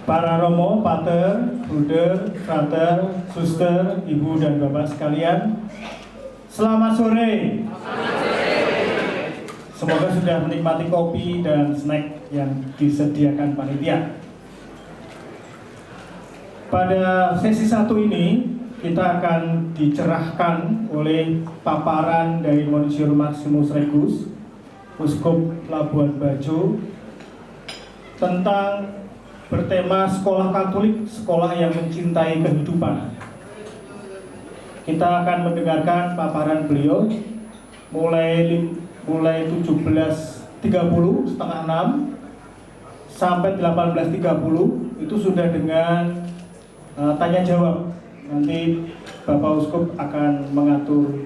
Para romo, pater, bruder, frater, suster, ibu dan bapak sekalian, selamat sore. Semoga sudah menikmati kopi dan snack yang disediakan panitia. Pada sesi 1 ini, kita akan dicerahkan oleh paparan dari Monsinyur Maximus Regus, Uskup Labuan Bajo, tentang bertema Sekolah Katolik, Sekolah yang Mencintai Kehidupan. Kita akan mendengarkan paparan beliau mulai 17.30, setengah 6 sampai 18.30. Itu sudah dengan tanya jawab. Nanti Bapak Uskup akan mengatur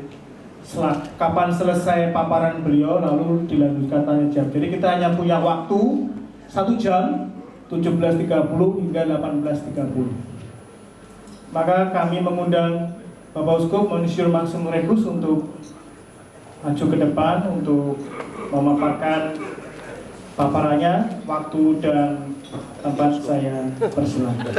kapan selesai paparan beliau, lalu dilanjutkan tanya jawab. Jadi kita hanya punya waktu 1 jam, 17.30 hingga 18.30. Maka kami mengundang Bapak Uskup Monsinyur Maximus Regus untuk maju ke depan untuk memaparkan paparannya. Waktu dan tempat saya persilahkan.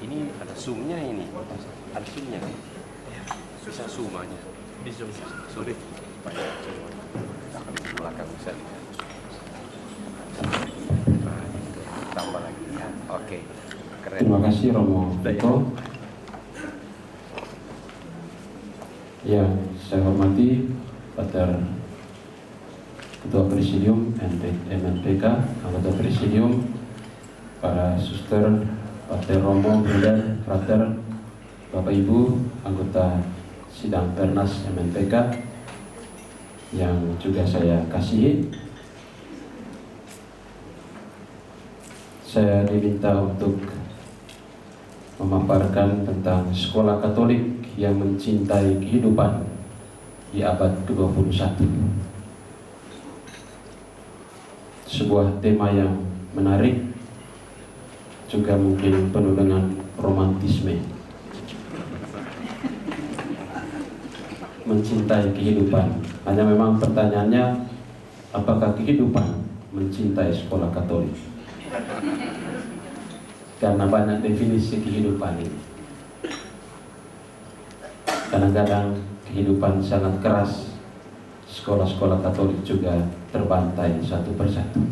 Ini ada zoomnya, ini ada zoomnya, bisa zoom aja di zoom. Sorry, banyak belakang bisa lihat. Tambah lagi ya. Oke, keren. Terima kasih Romo Vito. Yang saya hormati Pater Ketua Presidium MNPK, anggota Presidium, para suster, Pater Romo, bruder, frater, Bapak Ibu, anggota sidang Pernas MNPK yang juga saya kasihi. Saya diminta untuk memaparkan tentang sekolah Katolik yang mencintai kehidupan di abad ke-21. Sebuah tema yang menarik, juga mungkin penuh dengan romantisme. Mencintai kehidupan. Hanya memang pertanyaannya, apakah kehidupan mencintai sekolah Katolik? Karena banyak definisi kehidupan ini. Kadang-kadang kehidupan sangat keras. Sekolah-sekolah Katolik juga terbantai satu persatu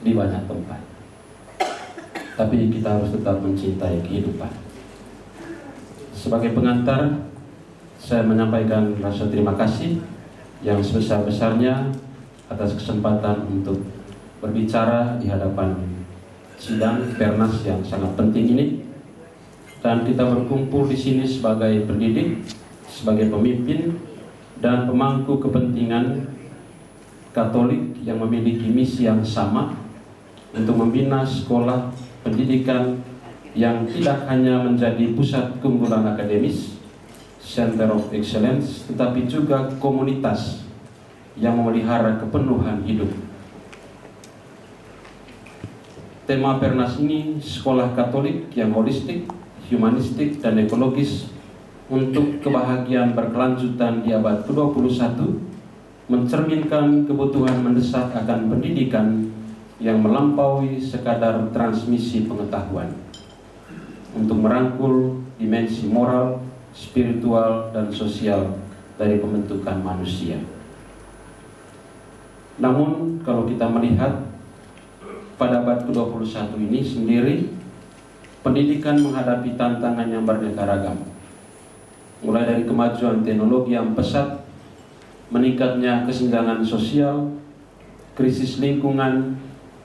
di banyak tempat. Tapi kita harus tetap mencintai kehidupan. Sebagai pengantar, saya menyampaikan rasa terima kasih yang sebesar-besarnya atas kesempatan untuk berbicara di hadapan sidang Pernas yang sangat penting ini. Dan kita berkumpul di sini sebagai pendidik, sebagai pemimpin dan pemangku kepentingan Katolik yang memiliki misi yang sama untuk membina sekolah pendidikan yang tidak hanya menjadi pusat keunggulan akademis, Center of Excellence, tetapi juga komunitas yang memelihara kepenuhan hidup. Tema Pernas ini sekolah Katolik yang holistik, humanistik, dan ekologis untuk kebahagiaan berkelanjutan di abad ke-21, mencerminkan kebutuhan mendesak akan pendidikan yang melampaui sekadar transmisi pengetahuan untuk merangkul dimensi moral, spiritual, dan sosial dari pembentukan manusia. Namun kalau kita melihat pada abad ke-21 ini sendiri, pendidikan menghadapi tantangan yang beraneka ragam. Mulai dari kemajuan teknologi yang pesat, meningkatnya kesenjangan sosial, krisis lingkungan,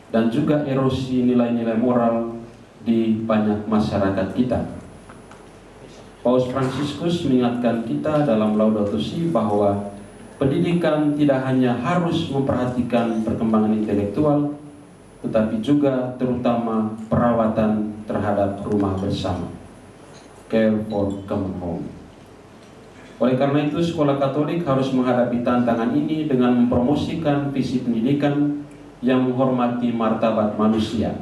dan juga erosi nilai-nilai moral di banyak masyarakat kita. Paus Fransiskus mengingatkan kita dalam Laudato Si bahwa pendidikan tidak hanya harus memperhatikan perkembangan intelektual, tetapi juga terutama perawatan terhadap rumah bersama, care for common home. Oleh karena itu, sekolah Katolik harus menghadapi tantangan ini dengan mempromosikan visi pendidikan yang menghormati martabat manusia,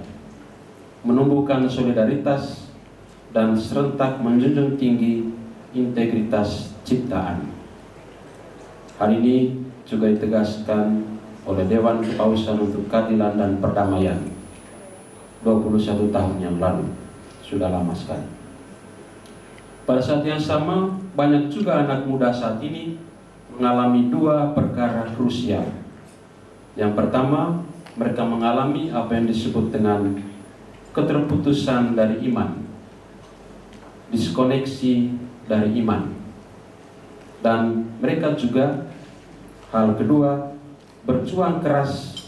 menumbuhkan solidaritas, dan serentak menjunjung tinggi integritas ciptaan. Hal ini juga ditegaskan oleh Dewan Kepausan untuk Keadilan dan Perdamaian 21 tahun yang lalu. Sudah lama sekali. Pada saat yang sama, banyak juga anak muda saat ini mengalami dua perkara krusial. Yang pertama, mereka mengalami apa yang disebut dengan keterputusan dari iman, diskoneksi dari iman. Dan mereka juga, hal kedua, berjuang keras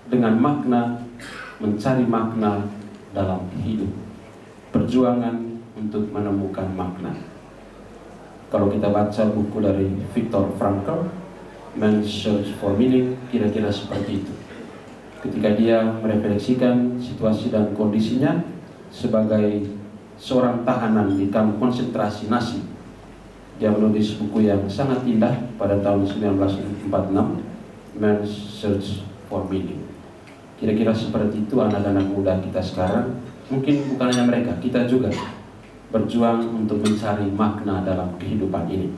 dengan makna, mencari makna dalam hidup. Perjuangan untuk menemukan makna. Kalau kita baca buku dari Viktor Frankl, Man's Search for Meaning, kira-kira seperti itu. Ketika dia merefleksikan situasi dan kondisinya sebagai seorang tahanan di kamp konsentrasi Nazi, dia menulis buku yang sangat indah pada tahun 1946, Man's Search for Meaning. Kira-kira seperti itu anak-anak muda kita sekarang. Mungkin bukan hanya mereka, kita juga berjuang untuk mencari makna dalam kehidupan ini.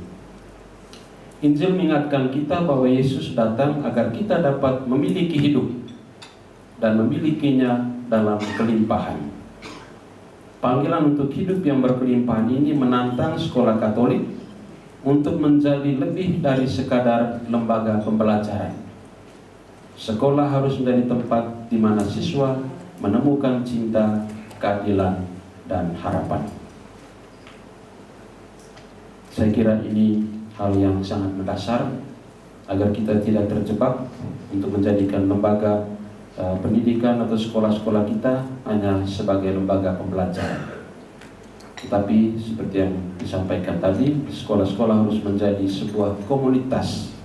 Injil mengingatkan kita bahwa Yesus datang agar kita dapat memiliki hidup dan memilikinya dalam kelimpahan. Panggilan untuk hidup yang berkelimpahan ini menantang sekolah Katolik untuk menjadi lebih dari sekadar lembaga pembelajaran. Sekolah harus menjadi tempat di mana siswa menemukan cinta, keadilan, dan harapan. Saya kira ini hal yang sangat mendasar agar kita tidak terjebak untuk menjadikan lembaga pendidikan atau sekolah-sekolah kita hanya sebagai lembaga pembelajaran. Tetapi seperti yang disampaikan tadi, sekolah-sekolah harus menjadi sebuah komunitas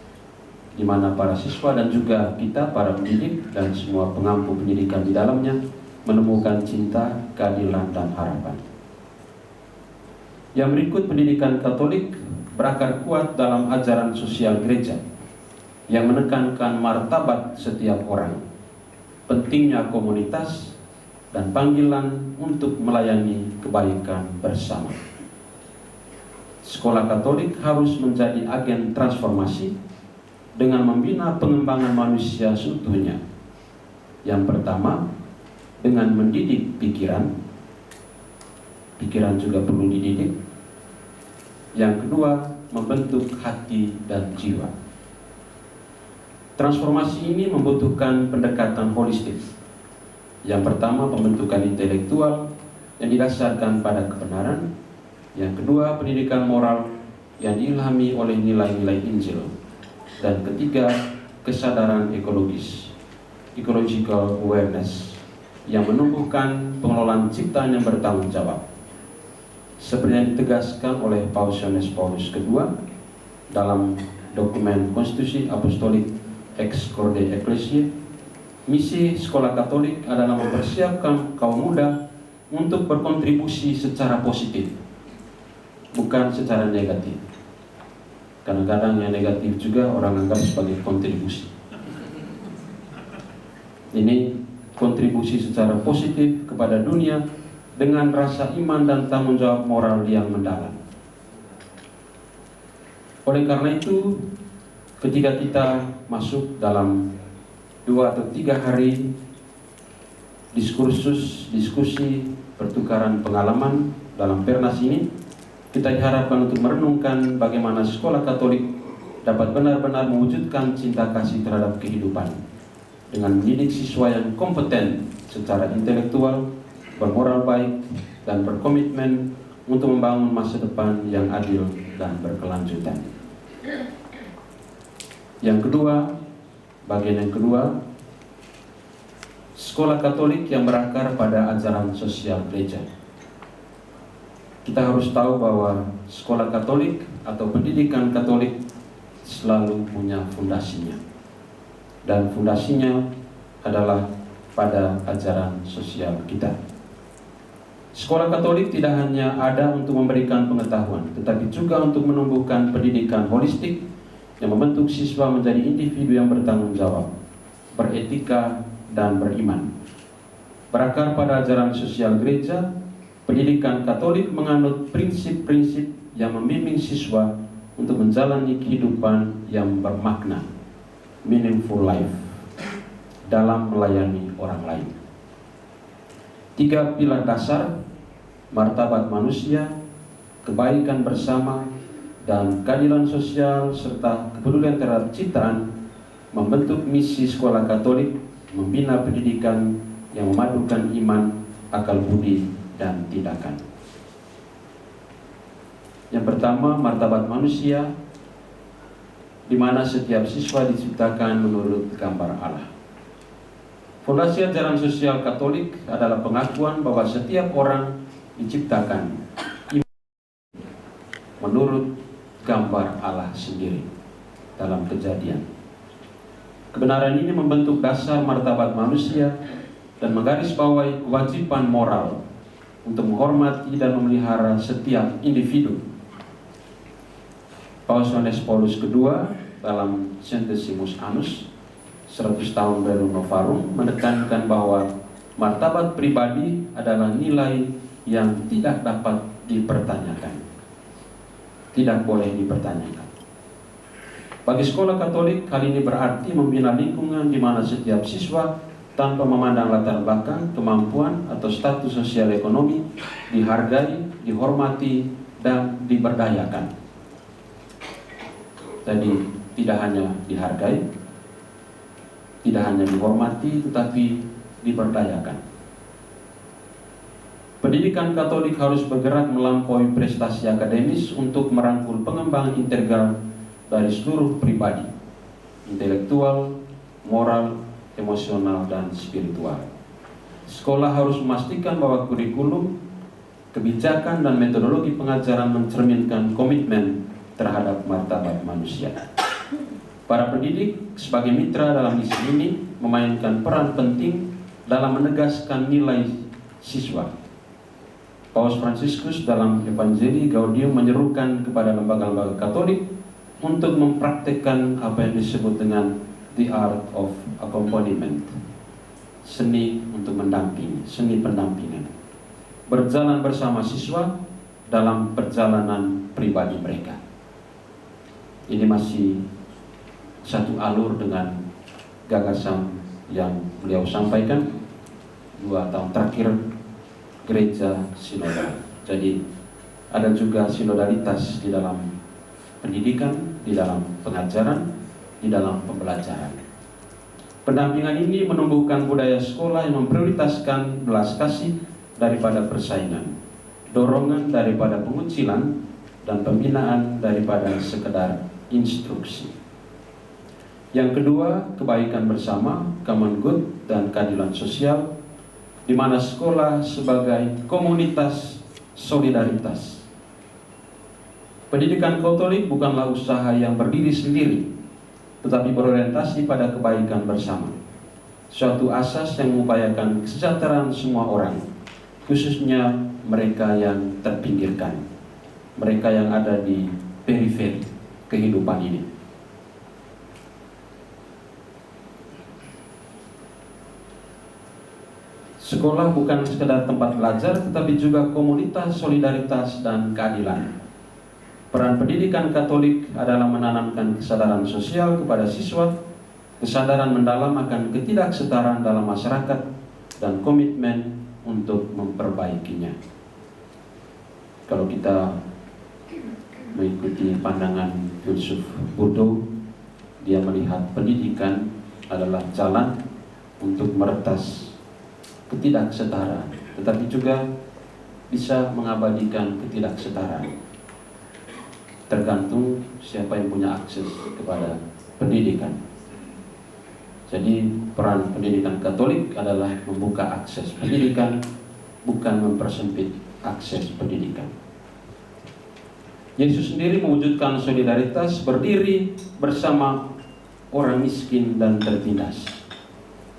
di mana para siswa dan juga kita, para pendidik dan semua pengampu pendidikan di dalamnya menemukan cinta, keadilan, dan harapan. Yang berikut, pendidikan Katolik berakar kuat dalam ajaran sosial gereja yang menekankan martabat setiap orang, pentingnya komunitas, dan panggilan untuk melayani kebaikan bersama. Sekolah Katolik harus menjadi agen transformasi dengan membina pengembangan manusia seutuhnya. Yang pertama, dengan mendidik pikiran. Pikiran juga perlu dididik. Yang kedua, membentuk hati dan jiwa. Transformasi ini membutuhkan pendekatan holistik. Yang pertama, pembentukan intelektual yang didasarkan pada kebenaran. Yang kedua, pendidikan moral yang diilhami oleh nilai-nilai Injil. Dan ketiga, kesadaran ekologis, ecological awareness, yang menumbuhkan pengelolaan ciptaan yang bertanggung jawab. Seperti yang ditegaskan oleh Paus Yohanes Paulus II dalam dokumen Konstitusi Apostolik Ex Corde Ecclesiae, misi sekolah Katolik adalah mempersiapkan kaum muda untuk berkontribusi secara positif, bukan secara negatif. Kadang-kadang yang negatif juga orang anggap sebagai kontribusi. Ini kontribusi secara positif kepada dunia dengan rasa iman dan tanggung jawab moral yang mendalam. Oleh karena itu, ketika kita masuk dalam 2 atau 3 hari diskusi, pertukaran pengalaman dalam Pernas ini, kita diharapkan untuk merenungkan bagaimana sekolah Katolik dapat benar-benar mewujudkan cinta kasih terhadap kehidupan dengan mendidik siswa yang kompeten secara intelektual, bermoral baik, dan berkomitmen untuk membangun masa depan yang adil dan berkelanjutan. Yang kedua, bagian yang kedua, sekolah Katolik yang berakar pada ajaran sosial gereja. Kita harus tahu bahwa sekolah Katolik atau pendidikan Katolik selalu punya fondasinya. Dan fondasinya adalah pada ajaran sosial kita. Sekolah Katolik tidak hanya ada untuk memberikan pengetahuan, tetapi juga untuk menumbuhkan pendidikan holistik yang membentuk siswa menjadi individu yang bertanggung jawab, beretika, dan beriman. Berakar pada ajaran sosial gereja Pendidikan Katolik menganut prinsip-prinsip yang membimbing siswa untuk menjalani kehidupan yang bermakna, meaningful life, dalam melayani orang lain. 3 pilar dasar, martabat manusia, kebaikan bersama, dan keadilan sosial serta kepedulian terhadap ciptaan membentuk misi sekolah Katolik, membina pendidikan yang memadukan iman, akal budi, dan tindakan. Yang pertama, martabat manusia, di mana setiap siswa diciptakan menurut gambar Allah. Fondasi ajaran sosial Katolik adalah pengakuan bahwa setiap orang diciptakan menurut gambar Allah sendiri dalam Kejadian. Kebenaran ini membentuk dasar martabat manusia dan menggarisbawahi kewajiban moral untuk menghormati dan memelihara setiap individu. Paus Yohanes Paulus II dalam Centesimus Annus 100 tahun Rerum Novarum menekankan bahwa martabat pribadi adalah nilai yang tidak dapat dipertanyakan, tidak boleh dipertanyakan. Bagi sekolah Katolik, hal ini berarti membina lingkungan di mana setiap siswa tanpa memandang latar belakang, kemampuan, atau status sosial ekonomi dihargai, dihormati, dan diberdayakan. Jadi tidak hanya dihargai, tidak hanya dihormati, tetapi diberdayakan. Pendidikan Katolik harus bergerak melampaui prestasi akademis untuk merangkul pengembangan integral dari seluruh pribadi, intelektual, moral, emosional, dan spiritual. Sekolah harus memastikan bahwa kurikulum, kebijakan, dan metodologi pengajaran mencerminkan komitmen terhadap martabat manusia. Para pendidik sebagai mitra dalam misi ini memainkan peran penting dalam menegaskan nilai siswa. Paus Fransiskus dalam Evangelii Gaudium menyerukan kepada lembaga-lembaga Katolik untuk mempraktikkan apa yang disebut dengan the art of accompaniment, seni untuk mendampingi, seni pendampingan, berjalan bersama siswa dalam perjalanan pribadi mereka. Ini masih satu alur dengan gagasan yang beliau sampaikan 2 tahun terakhir gereja sinodal. Jadi ada juga sinodalitas di dalam pendidikan, di dalam pengajaran, di dalam pembelajaran. Pendampingan ini menumbuhkan budaya sekolah yang memprioritaskan belas kasih daripada persaingan, dorongan daripada pengucilan, dan pembinaan daripada sekedar instruksi. Yang kedua, kebaikan bersama, common good, dan keadilan sosial, di mana sekolah sebagai komunitas solidaritas. Pendidikan Katolik bukanlah usaha yang berdiri sendiri, tetapi berorientasi pada kebaikan bersama. Suatu asas yang mengupayakan kesejahteraan semua orang, khususnya mereka yang terpinggirkan, mereka yang ada di periferi kehidupan ini. Sekolah bukan sekedar tempat belajar, tetapi juga komunitas solidaritas dan keadilan. Peran pendidikan Katolik adalah menanamkan kesadaran sosial kepada siswa, kesadaran mendalam akan ketidaksetaraan dalam masyarakat, dan komitmen untuk memperbaikinya. Kalau kita mengikuti pandangan filsuf Bourdieu, dia melihat pendidikan adalah jalan untuk meretas ketidaksetaraan, tetapi juga bisa mengabadikan ketidaksetaraan. Tergantung siapa yang punya akses kepada pendidikan. Jadi peran pendidikan Katolik adalah membuka akses pendidikan, bukan mempersempit akses pendidikan. Yesus sendiri mewujudkan solidaritas, berdiri bersama orang miskin dan tertindas.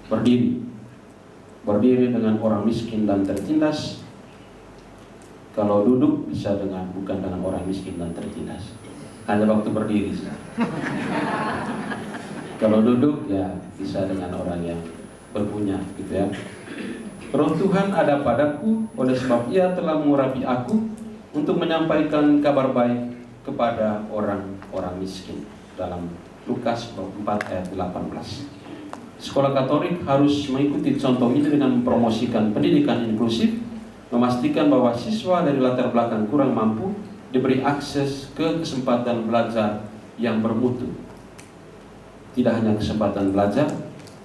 Berdiri dengan orang miskin dan tertindas. Kalau duduk bisa bukan dengan orang miskin dan tertindas, hanya waktu berdiri. Kalau duduk ya bisa dengan orang yang berpunya, gitu ya. Roh Tuhan ada padaku, oleh sebab Ia telah mengurapi aku untuk menyampaikan kabar baik kepada orang-orang miskin. Dalam Lukas 24 ayat 18. Sekolah Katolik harus mengikuti contoh ini dengan mempromosikan pendidikan inklusif, memastikan bahwa siswa dari latar belakang kurang mampu diberi akses ke kesempatan belajar yang bermutu. Tidak hanya kesempatan belajar,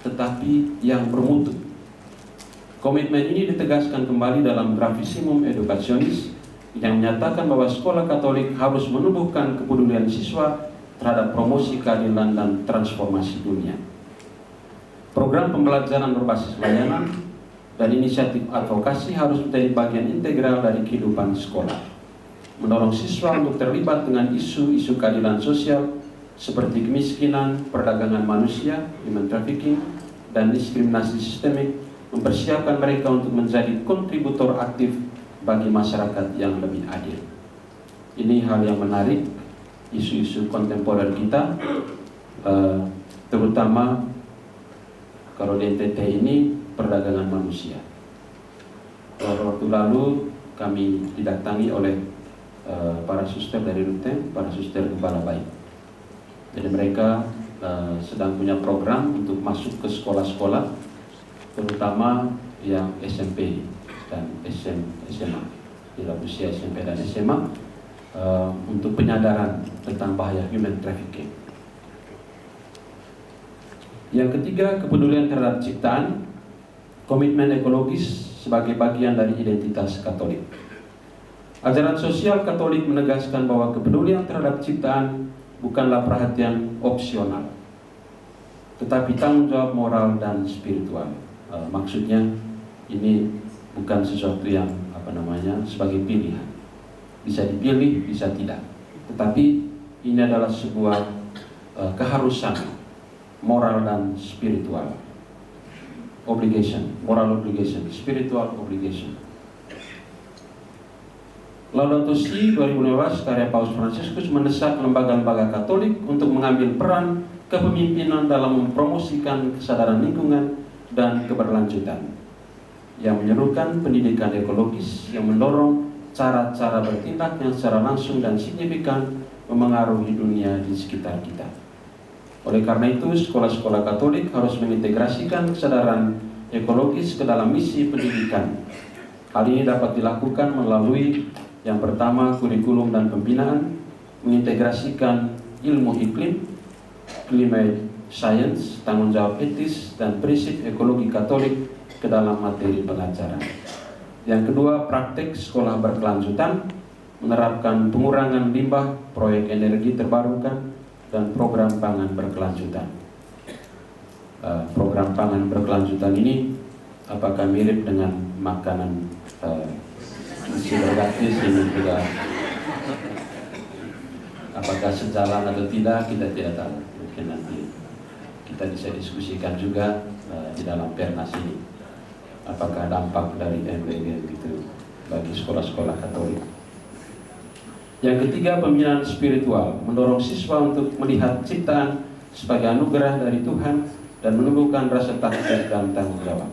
tetapi yang bermutu. Komitmen ini ditegaskan kembali dalam Gravissimum Educationis yang menyatakan bahwa sekolah Katolik harus menumbuhkan kepedulian siswa terhadap promosi keadilan dan transformasi dunia. Program pembelajaran berbasis layanan dan inisiatif advokasi harus menjadi bagian integral dari kehidupan sekolah. Mendorong siswa untuk terlibat dengan isu-isu keadilan sosial seperti kemiskinan, perdagangan manusia, human trafficking, dan diskriminasi sistemik, mempersiapkan mereka untuk menjadi kontributor aktif bagi masyarakat yang lebih adil. Ini hal yang menarik, isu-isu kontemporer kita, terutama kalau di NTT ini perdagangan manusia. Waktu lalu kami didatangi oleh para suster dari Ruteng, para suster Gembala Baik. Jadi mereka sedang punya program untuk masuk ke sekolah-sekolah, terutama yang SMP dan SMA, dalam usia SMP dan SMA, untuk penyadaran tentang bahaya human trafficking. Yang ketiga, kepedulian terhadap ciptaan, komitmen ekologis sebagai bagian dari identitas Katolik. Ajaran sosial Katolik menegaskan bahwa kepedulian terhadap ciptaan bukanlah perhatian opsional, tetapi tanggung jawab moral dan spiritual. Maksudnya ini bukan sesuatu yang sebagai pilihan, bisa dipilih, bisa tidak. Tetapi ini adalah sebuah keharusan moral dan spiritual, obligation, moral obligation, spiritual obligation. Laudato Si 2015 karya Paus Fransiskus mendesak lembaga-lembaga Katolik untuk mengambil peran kepemimpinan dalam mempromosikan kesadaran lingkungan dan keberlanjutan, yang menyerukan pendidikan ekologis yang mendorong cara-cara bertindak yang secara langsung dan signifikan memengaruhi dunia di sekitar kita. Oleh karena itu, sekolah-sekolah Katolik harus mengintegrasikan kesadaran ekologis ke dalam misi pendidikan. Hal ini dapat dilakukan melalui yang pertama, kurikulum dan pembinaan, mengintegrasikan ilmu iklim, climate science, tanggung jawab etis, dan prinsip ekologi Katolik ke dalam materi pelajaran. Yang kedua, praktek sekolah berkelanjutan, menerapkan pengurangan limbah, proyek energi terbarukan, dan program pangan berkelanjutan. Program pangan berkelanjutan ini apakah mirip dengan makanan gratis ini juga, apakah sejalan atau tidak, kita tidak tahu. Mungkin nanti kita bisa diskusikan juga di dalam Pernas ini, apakah dampak dari MBG gitu bagi sekolah-sekolah Katolik. Yang ketiga, pembinaan spiritual, mendorong siswa untuk melihat ciptaan sebagai anugerah dari Tuhan dan menumbuhkan rasa takut dan tanggung jawab.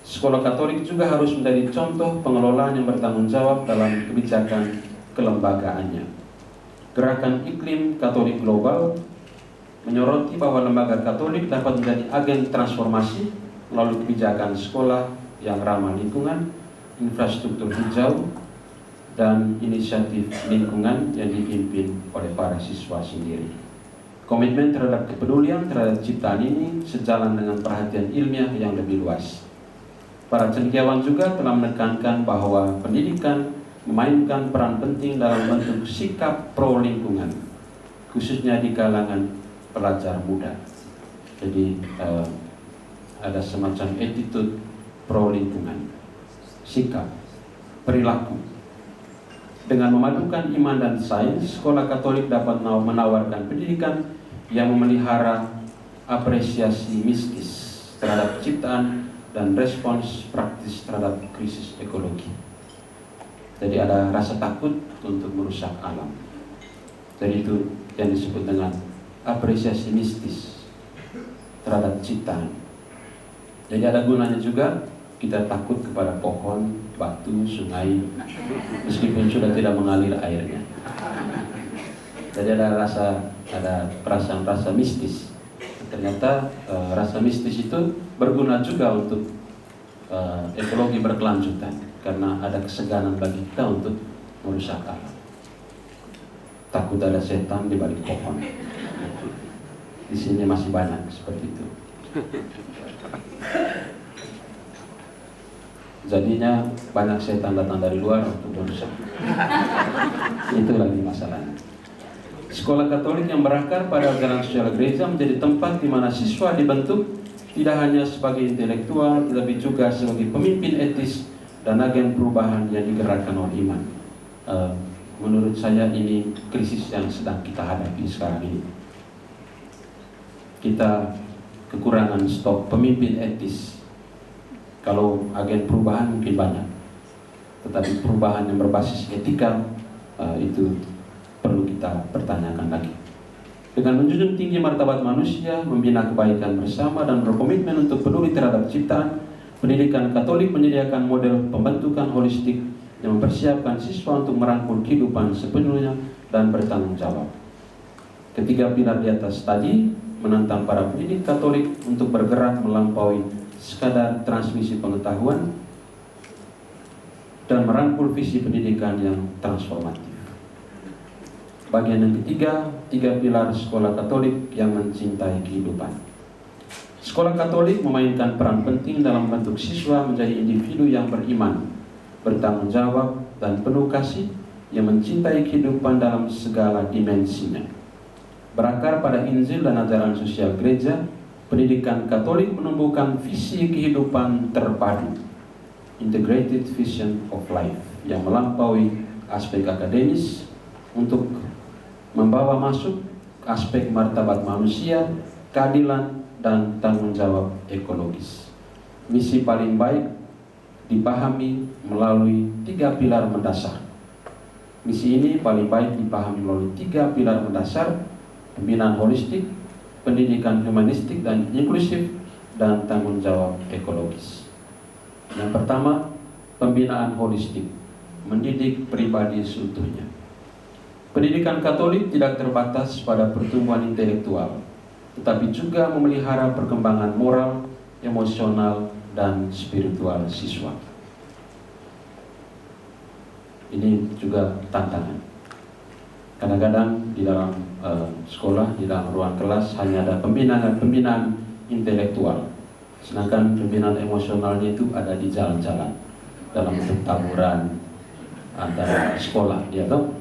Sekolah Katolik juga harus menjadi contoh pengelolaan yang bertanggung jawab dalam kebijakan kelembagaannya. Gerakan Iklim Katolik Global menyoroti bahwa lembaga Katolik dapat menjadi agen transformasi melalui kebijakan sekolah yang ramah lingkungan, infrastruktur hijau, dan inisiatif lingkungan yang dipimpin oleh para siswa sendiri. Komitmen terhadap kepedulian terhadap ciptaan ini sejalan dengan perhatian ilmiah yang lebih luas. Para cendekiawan juga telah menekankan bahwa pendidikan memainkan peran penting dalam bentuk sikap pro lingkungan, khususnya di kalangan pelajar muda. Jadi ada semacam attitude pro lingkungan, sikap, perilaku. Dengan memadukan iman dan sains, sekolah Katolik dapat menawarkan pendidikan yang memelihara apresiasi mistis terhadap ciptaan dan respons praktis terhadap krisis ekologi. Jadi ada rasa takut untuk merusak alam. Jadi itu yang disebut dengan apresiasi mistis terhadap ciptaan. Jadi ada gunanya juga kita takut kepada pohon, batu, sungai, meskipun sudah tidak mengalir airnya. Jadi ada perasaan-rasa mistis. Ternyata rasa mistis itu berguna juga untuk ekologi berkelanjutan, karena ada keseganan bagi kita untuk merusak alam. Takut ada setan di balik pohon. Di sini masih banyak seperti itu. Jadinya banyak setan datang dari luar untuk merusak. Itu lagi masalahnya. Sekolah Katolik yang berakar pada ajaran sosial gereja menjadi tempat di mana siswa dibentuk tidak hanya sebagai intelektual, tetapi juga sebagai pemimpin etis dan agen perubahan yang digerakkan oleh iman. Menurut saya ini krisis yang sedang kita hadapi sekarang ini. Kita kekurangan stok pemimpin etis. Kalau agen perubahan mungkin banyak, tetapi perubahan yang berbasis etika itu perlu kita pertanyakan lagi. Dengan menjunjung tinggi martabat manusia, membina kebaikan bersama, dan berkomitmen untuk peduli terhadap ciptaan, pendidikan Katolik menyediakan model pembentukan holistik yang mempersiapkan siswa untuk merangkul kehidupan sepenuhnya dan bertanggung jawab. Ketiga pilar di atas tadi menantang para pendidik Katolik untuk bergerak melampaui sekadar transmisi pengetahuan dan merangkul visi pendidikan yang transformatif. Bagian yang ketiga, 3 pilar sekolah Katolik yang mencintai kehidupan. Sekolah Katolik memainkan peran penting dalam membentuk siswa menjadi individu yang beriman, bertanggung jawab, dan penuh kasih, yang mencintai kehidupan dalam segala dimensinya. Berakar pada Injil dan ajaran sosial gereja, pendidikan Katolik menumbuhkan visi kehidupan terpadu, integrated vision of life, yang melampaui aspek akademis untuk membawa masuk aspek martabat manusia, keadilan, dan tanggung jawab ekologis. Misi paling baik dipahami melalui 3 pilar mendasar. Misi ini paling baik dipahami melalui 3 pilar mendasar: pembinaan holistik, pendidikan humanistik dan inklusif, dan tanggung jawab ekologis. Yang pertama, pembinaan holistik, mendidik pribadi seutuhnya. Pendidikan Katolik tidak terbatas pada pertumbuhan intelektual, tetapi juga memelihara perkembangan moral, emosional, dan spiritual siswa. Ini juga tantangan. Kadang-kadang di dalam sekolah, di dalam ruang kelas hanya ada pembinaan intelektual, sedangkan pembinaan emosionalnya itu ada di jalan-jalan dalam bentuk taburan antara sekolah, ya toh?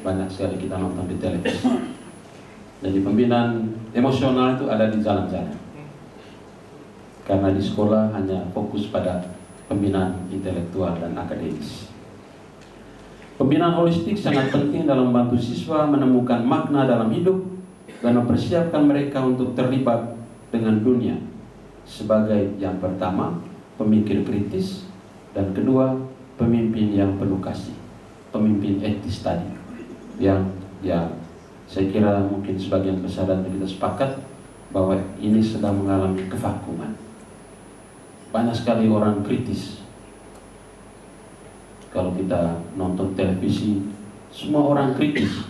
Banyak sekali kita nonton di televisi. Jadi pembinaan emosional itu ada di jalan-jalan, karena di sekolah hanya fokus pada pembinaan intelektual dan akademis. Pembinaan holistik sangat penting dalam membantu siswa menemukan makna dalam hidup dan mempersiapkan mereka untuk terlibat dengan dunia sebagai, yang pertama, pemikir kritis, dan kedua, pemimpin yang penuh kasih, pemimpin etis tadi, yang saya kira mungkin sebagian besar dan kita sepakat bahwa ini sedang mengalami kevakuman. Banyak sekali orang kritis. Kalau kita nonton televisi, semua orang kritis,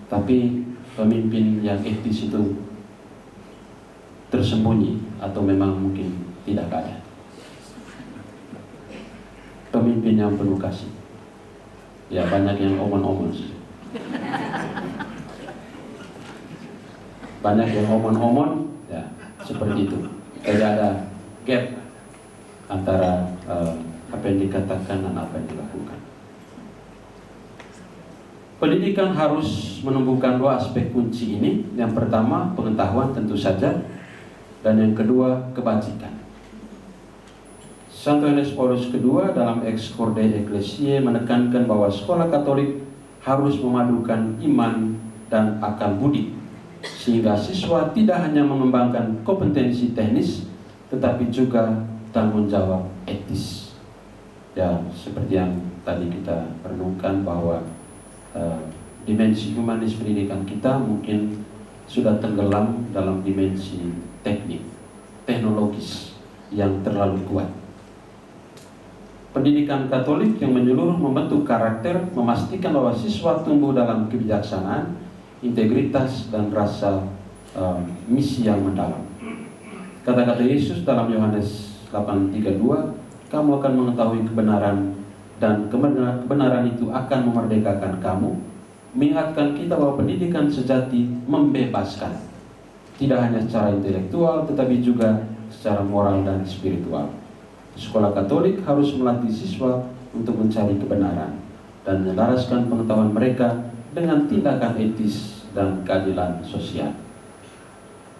tapi pemimpin yang etis itu tersembunyi atau memang mungkin tidak ada. Pemimpin yang penuh kasih, ya banyak yang omon-omon. Banyak yang omon-omon, ya seperti itu. Tidak ada gap antara apa yang dikatakan dan apa yang dilakukan. Pendidikan harus menumbuhkan 2 aspek kunci ini. Yang pertama, pengetahuan tentu saja, dan yang kedua, kebajikan. Santo Yohanes Paulus II dalam Ex Corde Ecclesiae menekankan bahwa sekolah Katolik harus memadukan iman dan akal budi, sehingga siswa tidak hanya mengembangkan kompetensi teknis, tetapi juga tanggung jawab etis. Ya, seperti yang tadi kita renungkan bahwa dimensi humanis pendidikan kita mungkin sudah tenggelam dalam dimensi teknik, teknologis yang terlalu kuat. Pendidikan Katolik yang menyeluruh membentuk karakter, memastikan bahwa siswa tumbuh dalam kebijaksanaan, integritas, dan rasa misi yang mendalam. Kata-kata Yesus dalam Yohanes 8:32, kamu akan mengetahui kebenaran, dan kebenaran itu akan memerdekakan kamu, mengingatkan kita bahwa pendidikan sejati membebaskan, tidak hanya secara intelektual tetapi juga secara moral dan spiritual. Sekolah Katolik harus melatih siswa untuk mencari kebenaran dan menyelaraskan pengetahuan mereka dengan tindakan etis dan keadilan sosial.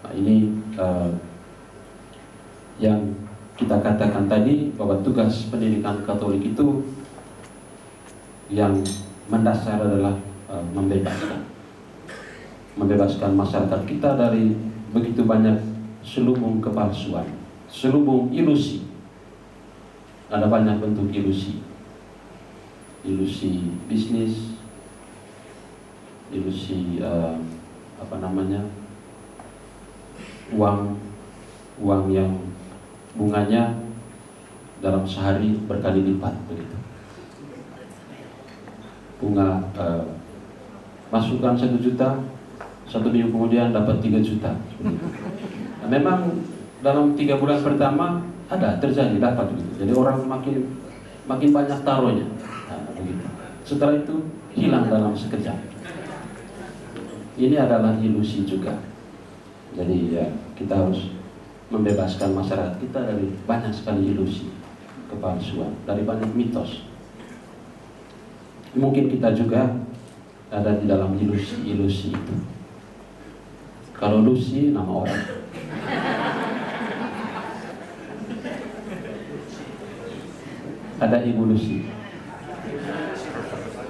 Nah, ini yang kita katakan tadi, bahwa tugas pendidikan Katolik itu yang mendasar adalah membebaskan masyarakat kita dari begitu banyak selubung kepalsuan, selubung ilusi. Ada banyak bentuk ilusi, ilusi bisnis, ilusi uang yang bunganya dalam sehari berkali lipat begitu. Bunga masukkan 1 juta, 1 minggu kemudian dapat 3 juta. Nah, memang dalam 3 bulan pertama ada terjadi dapat begitu. Jadi orang makin banyak taruhnya. Nah, begitu. Setelah itu hilang dalam sekejap. Ini adalah ilusi juga. Jadi ya, kita harus membebaskan masyarakat kita dari banyak sekali ilusi, kepalsuan, dari banyak mitos. Mungkin kita juga ada di dalam ilusi-ilusi itu. Kalau Lucy nama orang. Ada Ibu Lucy.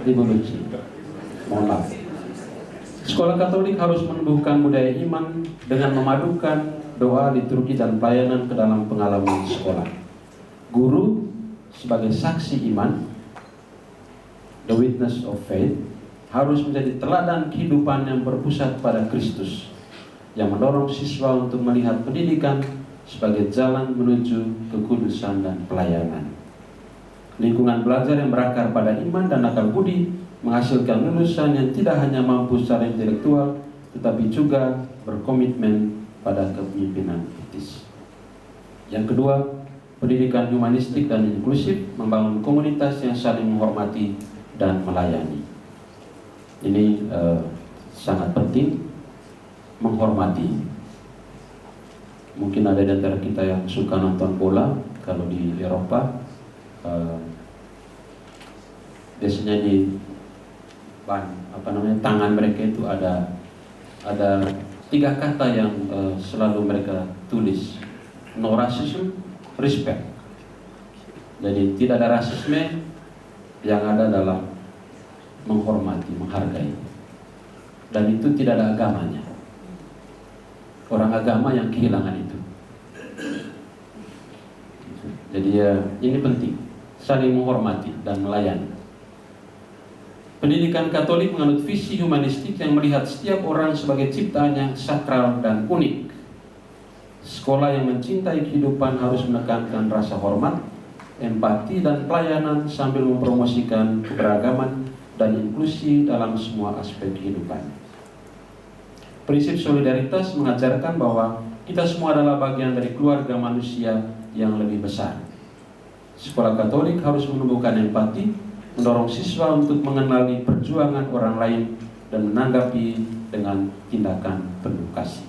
Ibu Lucy. Mohon maaf. Sekolah Katolik harus menumbuhkan budaya iman dengan memadukan doa, liturgi, dan pelayanan ke dalam pengalaman sekolah. Guru sebagai saksi iman, the witness of faith, harus menjadi teladan kehidupan yang berpusat pada Kristus, yang mendorong siswa untuk melihat pendidikan sebagai jalan menuju kekudusan dan pelayanan. Lingkungan belajar yang berakar pada iman dan akal budi menghasilkan lulusan yang tidak hanya mampu secara intelektual, tetapi juga berkomitmen pada kepemimpinan etis. Yang kedua, pendidikan humanistik dan inklusif membangun komunitas yang saling menghormati dan melayani. Ini sangat penting, menghormati. Mungkin ada di antara kita yang suka nonton bola. Kalau di Eropa biasanya di tangan mereka itu ada 3 kata yang selalu mereka tulis. No racism, respect. Jadi tidak ada rasisme, yang ada adalah menghormati, menghargai. Dan itu tidak ada agamanya. Orang agama yang kehilangan itu. Jadi ini penting, saling menghormati dan melayani. Pendidikan Katolik menganut visi humanistik yang melihat setiap orang sebagai ciptaan yang sakral dan unik. Sekolah yang mencintai kehidupan harus menekankan rasa hormat, empati, dan pelayanan sambil mempromosikan keberagaman dan inklusi dalam semua aspek kehidupan. Prinsip solidaritas mengajarkan bahwa kita semua adalah bagian dari keluarga manusia yang lebih besar. Sekolah Katolik harus menumbuhkan empati, mendorong siswa untuk mengenali perjuangan orang lain dan menanggapi dengan tindakan penuh kasih.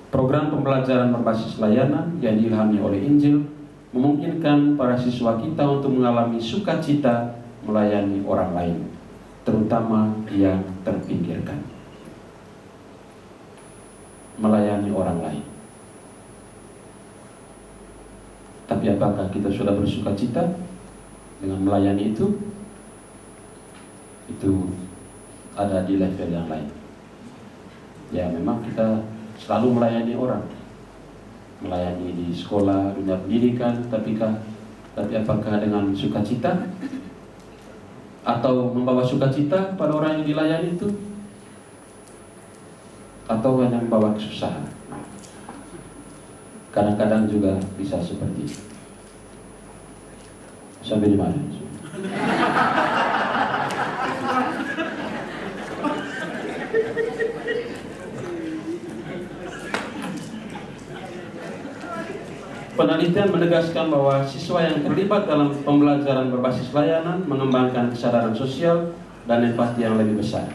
Program pembelajaran berbasis layanan yang diilhami oleh Injil memungkinkan para siswa kita untuk mengalami sukacita melayani orang lain, terutama yang terpinggirkan. Melayani orang lain. Tapi apakah kita sudah bersukacita dengan melayani itu? Itu ada di level yang lain. Ya, memang kita selalu melayani orang, melayani di sekolah, dunia pendidikan, tapi apakah dengan sukacita atau membawa sukacita pada orang yang dilayani itu, atau hanya membawa kesusahan? Kadang-kadang juga bisa seperti itu. Sampai di mana? Penelitian menegaskan bahwa siswa yang terlibat dalam pembelajaran berbasis layanan mengembangkan kesadaran sosial dan empati yang lebih besar.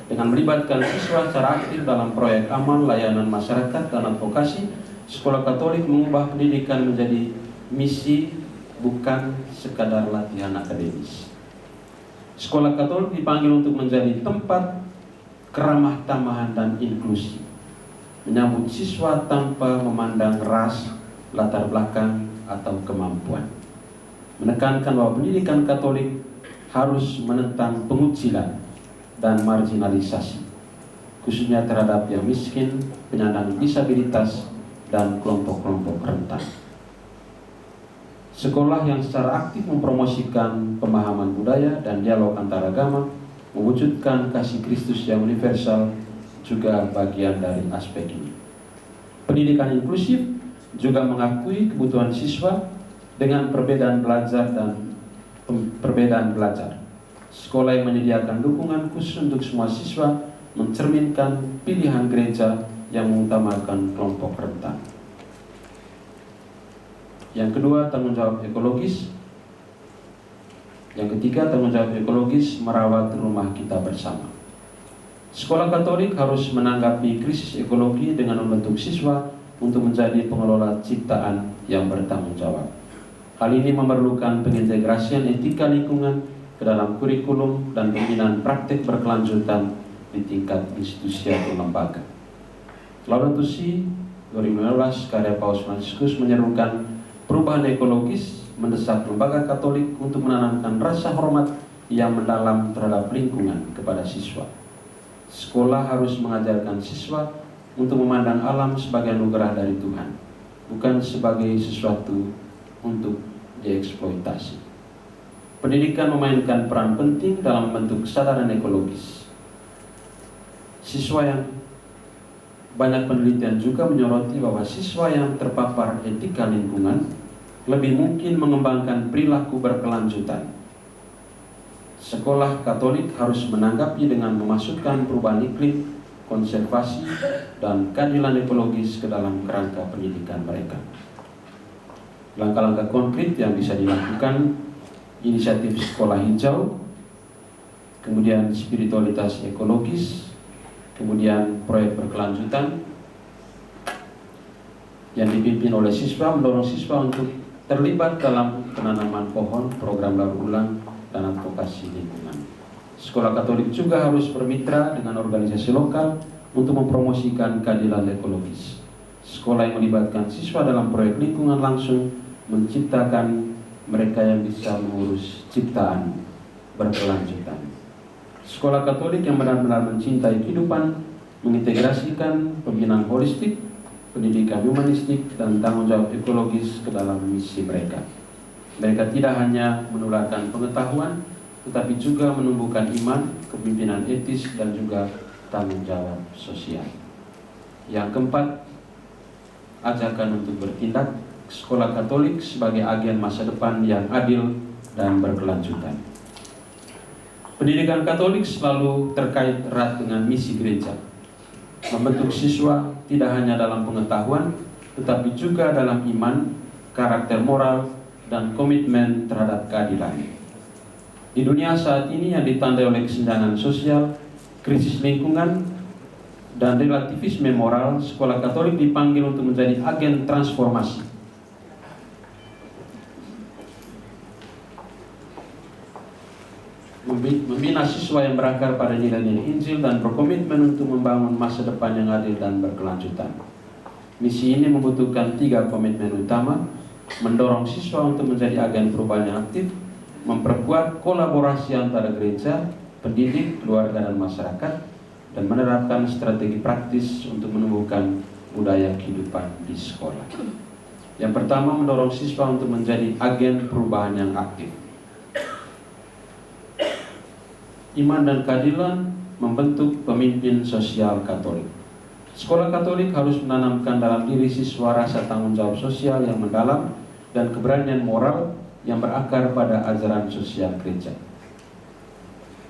Dengan melibatkan siswa secara aktif dalam proyek amal, layanan masyarakat, dan advokasi, Sekolah Katolik mengubah pendidikan menjadi misi, bukan sekadar latihan akademis. Sekolah Katolik dipanggil untuk menjadi tempat keramah tamahan dan inklusi, menyambut siswa tanpa memandang ras, latar belakang, atau kemampuan. Menekankan bahwa pendidikan Katolik harus menentang pengucilan dan marginalisasi, khususnya terhadap yang miskin, penyandang disabilitas, dan kelompok-kelompok rentan. Sekolah yang secara aktif mempromosikan pemahaman budaya dan dialog antaragama, mewujudkan kasih Kristus yang universal, juga bagian dari aspek ini. Pendidikan inklusif juga mengakui kebutuhan siswa dengan perbedaan belajar dan perbedaan belajar. Sekolah yang menyediakan dukungan khusus untuk semua siswa mencerminkan pilihan gereja yang mengutamakan kelompok rentan. Yang kedua, tanggung jawab ekologis. Yang ketiga, tanggung jawab ekologis merawat rumah kita bersama. Sekolah Katolik harus menanggapi krisis ekologi dengan membentuk siswa untuk menjadi pengelola ciptaan yang bertanggung jawab. Hal ini memerlukan pengintegrasian etika lingkungan ke dalam kurikulum dan pembinaan praktik berkelanjutan di tingkat institusi atau lembaga. Laudato Si 2015 karya Paus Fransiskus menyerukan perubahan ekologis, mendesak lembaga Katolik untuk menanamkan rasa hormat yang mendalam terhadap lingkungan kepada siswa. Sekolah harus mengajarkan siswa untuk memandang alam sebagai anugerah dari Tuhan, bukan sebagai sesuatu untuk dieksploitasi. Pendidikan memainkan peran penting dalam membentuk kesadaran ekologis. Banyak penelitian juga menyoroti bahwa siswa yang terpapar etika lingkungan lebih mungkin mengembangkan perilaku berkelanjutan. Sekolah Katolik harus menanggapi dengan memasukkan perubahan iklim, konservasi, dan keadilan ekologis ke dalam kerangka pendidikan mereka. Langkah-langkah konkret yang bisa dilakukan: inisiatif sekolah hijau, kemudian spiritualitas ekologis, kemudian proyek berkelanjutan yang dipimpin oleh siswa, mendorong siswa untuk terlibat dalam penanaman pohon, program daur ulang, dan advokasi lingkungan. Sekolah Katolik juga harus bermitra dengan organisasi lokal untuk mempromosikan keadilan ekologis. Sekolah yang melibatkan siswa dalam proyek lingkungan langsung menciptakan mereka yang bisa mengurus ciptaan berkelanjutan. Sekolah Katolik yang benar-benar mencintai kehidupan mengintegrasikan pembinaan holistik, pendidikan humanistik, dan tanggung jawab ekologis ke dalam misi mereka. Mereka tidak hanya menularkan pengetahuan, tetapi juga menumbuhkan iman, kepemimpinan etis, dan juga tanggung jawab sosial. Yang keempat, ajakan untuk bertindak. Sekolah Katolik sebagai agen masa depan yang adil dan berkelanjutan. Pendidikan Katolik selalu terkait erat dengan misi gereja, membentuk siswa tidak hanya dalam pengetahuan, tetapi juga dalam iman, karakter moral, dan komitmen terhadap keadilan. Di dunia saat ini yang ditandai oleh kesenjangan sosial, krisis lingkungan, dan relativisme moral, Sekolah Katolik dipanggil untuk menjadi agen transformasi. Membina siswa yang berakar pada nilai-nilai Injil dan berkomitmen untuk membangun masa depan yang adil dan berkelanjutan. Misi ini membutuhkan 3 komitmen utama: mendorong siswa untuk menjadi agen perubahan yang aktif, memperkuat kolaborasi antara gereja, pendidik, keluarga, dan masyarakat, dan menerapkan strategi praktis untuk menumbuhkan budaya kehidupan di sekolah. Yang pertama, mendorong siswa untuk menjadi agen perubahan yang aktif. Iman dan keadilan membentuk pemimpin sosial Katolik. Sekolah Katolik harus menanamkan dalam diri siswa rasa tanggung jawab sosial yang mendalam dan keberanian moral yang berakar pada ajaran sosial gereja.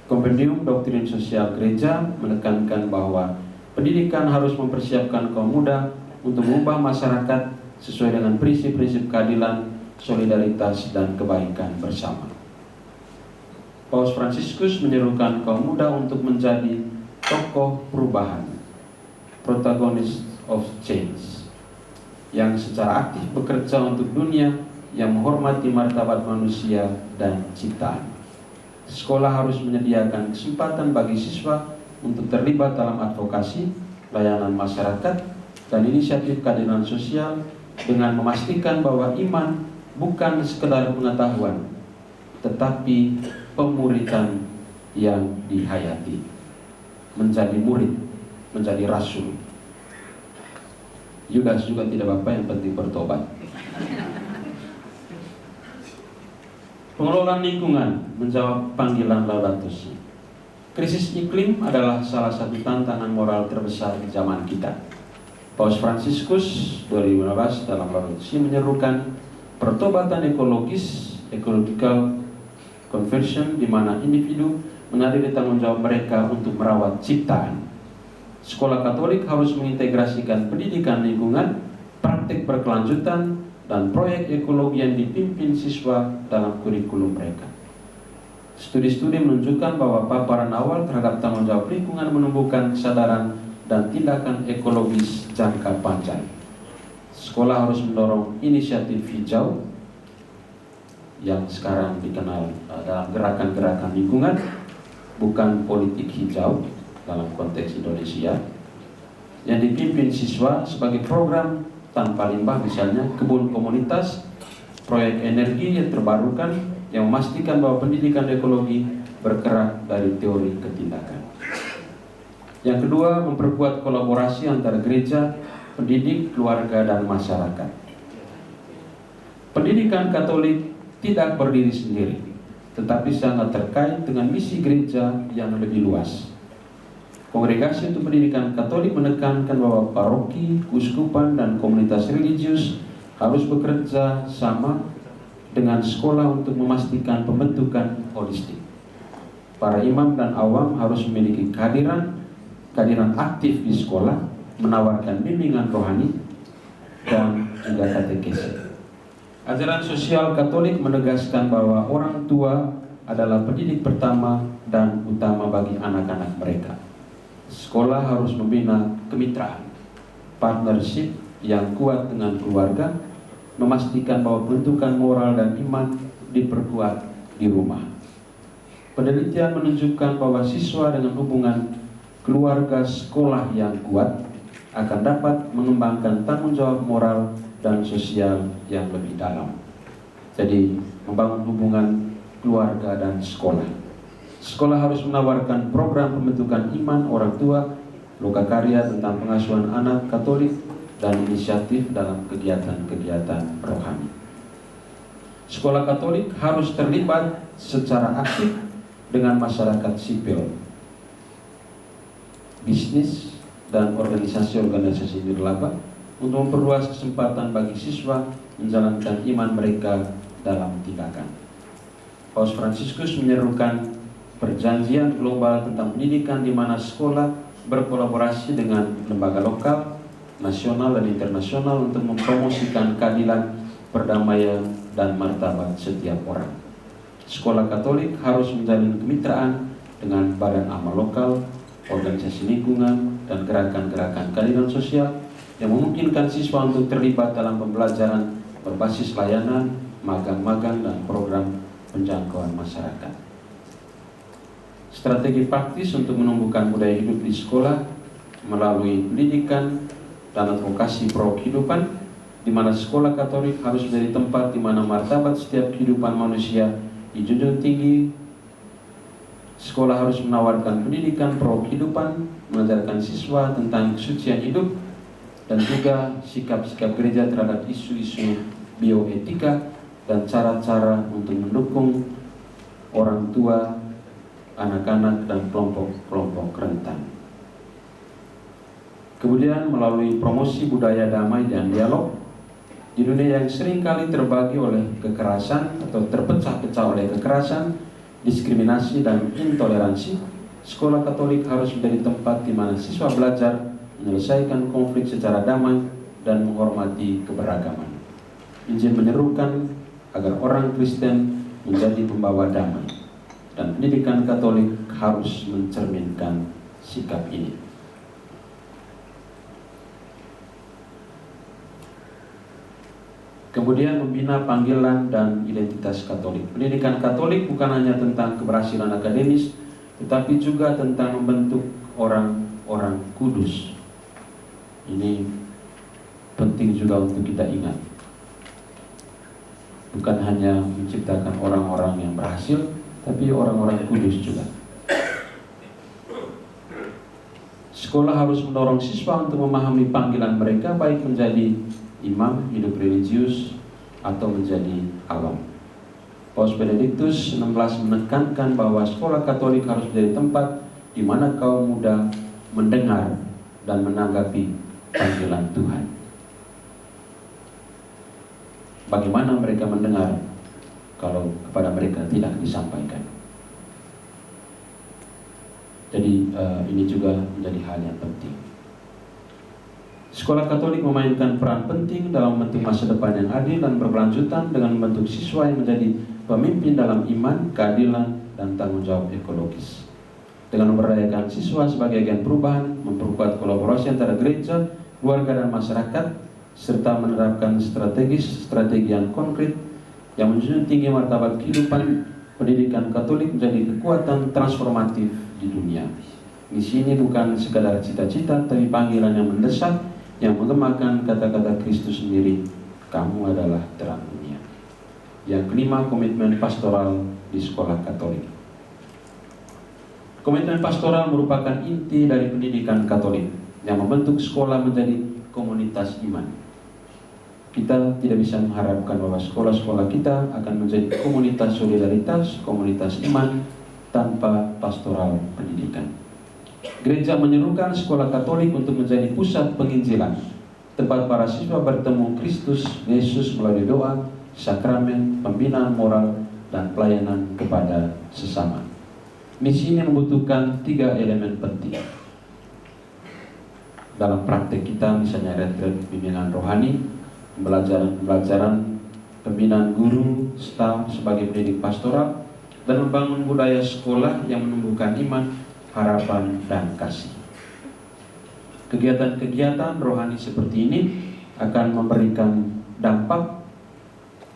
Kompendium Doktrin Sosial Gereja menekankan bahwa pendidikan harus mempersiapkan kaum muda untuk mengubah masyarakat sesuai dengan prinsip-prinsip keadilan, solidaritas, dan kebaikan bersama. Paus Fransiskus menyerukan kaum muda untuk menjadi tokoh perubahan, protagonist of change, yang secara aktif bekerja untuk dunia yang menghormati martabat manusia dan ciptaan. Sekolah harus menyediakan kesempatan bagi siswa untuk terlibat dalam advokasi, layanan masyarakat, dan inisiatif keadilan sosial dengan memastikan bahwa iman bukan sekedar pengetahuan, tetapi pemuridan yang dihayati. Menjadi murid, menjadi rasul. Yudas juga tidak apa-apa, yang penting bertobat. Pengelolaan lingkungan menjawab panggilan Laudato Si. Krisis iklim adalah salah satu tantangan moral terbesar di zaman kita. Paus Fransiskus 2015 dalam Laudato Si menyerukan pertobatan ekologis, ecological conversion, di mana individu mengadili tanggung jawab mereka untuk merawat ciptaan. Sekolah Katolik harus mengintegrasikan pendidikan lingkungan, praktik berkelanjutan, dan proyek ekologi yang dipimpin siswa dalam kurikulum mereka. Studi-studi menunjukkan bahwa paparan awal terhadap tanggung jawab lingkungan menumbuhkan kesadaran dan tindakan ekologis jangka panjang. Sekolah harus mendorong inisiatif hijau yang sekarang dikenal dalam gerakan-gerakan lingkungan, bukan politik hijau dalam konteks Indonesia, yang dipimpin siswa sebagai program tanpa limbah, misalnya kebun komunitas, proyek energi yang terbarukan yang memastikan bahwa pendidikan ekologi bergerak dari teori ke tindakan. Yang kedua, memperkuat kolaborasi antara gereja, pendidik, keluarga, dan masyarakat. Pendidikan Katolik tidak berdiri sendiri, tetapi sangat terkait dengan misi gereja yang lebih luas. Kongregasi untuk Pendidikan Katolik menekankan bahwa paroki, keuskupan, dan komunitas religius harus bekerja sama dengan sekolah untuk memastikan pembentukan holistik. Para imam dan awam harus memiliki kehadiran aktif di sekolah, menawarkan bimbingan rohani, dan juga katekesi. Ajaran sosial Katolik menegaskan bahwa orang tua adalah pendidik pertama dan utama bagi anak-anak mereka. Sekolah harus membina kemitraan, partnership yang kuat dengan keluarga, memastikan bahwa bentukan moral dan iman diperkuat di rumah. Penelitian menunjukkan bahwa siswa dengan hubungan keluarga sekolah yang kuat akan dapat mengembangkan tanggung jawab moral dan sosial yang lebih dalam. Jadi, membangun hubungan keluarga dan sekolah. Sekolah harus menawarkan program pembentukan iman orang tua, lokakarya tentang pengasuhan anak Katolik, dan inisiatif dalam kegiatan-kegiatan rohani. Sekolah Katolik harus terlibat secara aktif dengan masyarakat sipil, bisnis, dan organisasi-organisasi nirlaba untuk memperluas kesempatan bagi siswa menjalankan iman mereka dalam tindakan. Paus Fransiskus menyerukan perjanjian global tentang pendidikan di mana sekolah berkolaborasi dengan lembaga lokal, nasional, dan internasional untuk mempromosikan keadilan, perdamaian, dan martabat setiap orang. Sekolah Katolik harus menjalin kemitraan dengan badan amal lokal, organisasi lingkungan, dan gerakan-gerakan keadilan sosial yang memungkinkan siswa untuk terlibat dalam pembelajaran berbasis layanan, magang-magang, dan program penjangkauan masyarakat. Strategi praktis untuk menumbuhkan budaya hidup di sekolah melalui pendidikan dan advokasi pro kehidupan, di mana sekolah Katolik harus menjadi tempat di mana martabat setiap kehidupan manusia dijunjung tinggi. Sekolah harus menawarkan pendidikan pro kehidupan, mengajarkan siswa tentang kesucian hidup, dan juga sikap-sikap gereja terhadap isu-isu bioetika dan cara-cara untuk mendukung orang tua, anak-anak, dan kelompok-kelompok rentan. Kemudian melalui promosi budaya damai dan dialog, Di dunia yang seringkali terbagi oleh kekerasan atau terpecah-pecah oleh kekerasan, diskriminasi, dan intoleransi, sekolah Katolik harus menjadi tempat di mana siswa belajar menyelesaikan konflik secara damai dan menghormati keberagaman. Injil menyerukan agar orang Kristen menjadi pembawa damai, dan pendidikan Katolik harus mencerminkan sikap ini. Kemudian membina panggilan dan identitas Katolik. Pendidikan Katolik bukan hanya tentang keberhasilan akademis, tetapi juga tentang membentuk orang-orang kudus. Ini penting juga untuk kita ingat. Bukan hanya menciptakan orang-orang yang berhasil, tapi orang-orang kudus juga. Sekolah harus mendorong siswa untuk memahami panggilan mereka, baik menjadi imam, hidup religius, atau menjadi awam. Paus Benediktus XVI menekankan bahwa sekolah Katolik harus menjadi tempat di mana kaum muda mendengar dan menanggapi panggilan Tuhan. Bagaimana mereka mendengar kalau kepada mereka tidak disampaikan? Jadi ini juga menjadi hal yang penting. Sekolah Katolik memainkan peran penting dalam membentuk masa depan yang adil dan berkelanjutan dengan membentuk siswa yang menjadi pemimpin dalam iman, keadilan, dan tanggung jawab ekologis. Dengan memberdayakan siswa sebagai agen perubahan, memperkuat kolaborasi antara gereja, keluarga, dan masyarakat, serta menerapkan strategi yang konkret yang menjunjung tinggi martabat kehidupan, pendidikan Katolik menjadi kekuatan transformatif di dunia. Misi ini bukan sekadar cita-cita, tapi panggilan yang mendesak, yang menggemakan kata-kata Kristus sendiri, kamu adalah terang dunia. Yang kelima, komitmen pastoral di sekolah Katolik. Komitmen pastoral merupakan inti dari pendidikan Katolik yang membentuk sekolah menjadi komunitas iman. Kita tidak bisa mengharapkan bahwa sekolah-sekolah kita akan menjadi komunitas solidaritas, komunitas iman tanpa pastoral pendidikan. Gereja menyerukan sekolah Katolik untuk menjadi pusat penginjilan, tempat para siswa bertemu Kristus Yesus melalui doa, sakramen, pembinaan moral, dan pelayanan kepada sesama. Misi ini membutuhkan 3 elemen penting. Dalam praktek kita, misalnya retret bimbingan rohani, pembelajaran pembinaan guru, staf sebagai pendidik pastoral, dan membangun budaya sekolah yang menumbuhkan iman, harapan, dan kasih. Kegiatan-kegiatan rohani seperti ini akan memberikan dampak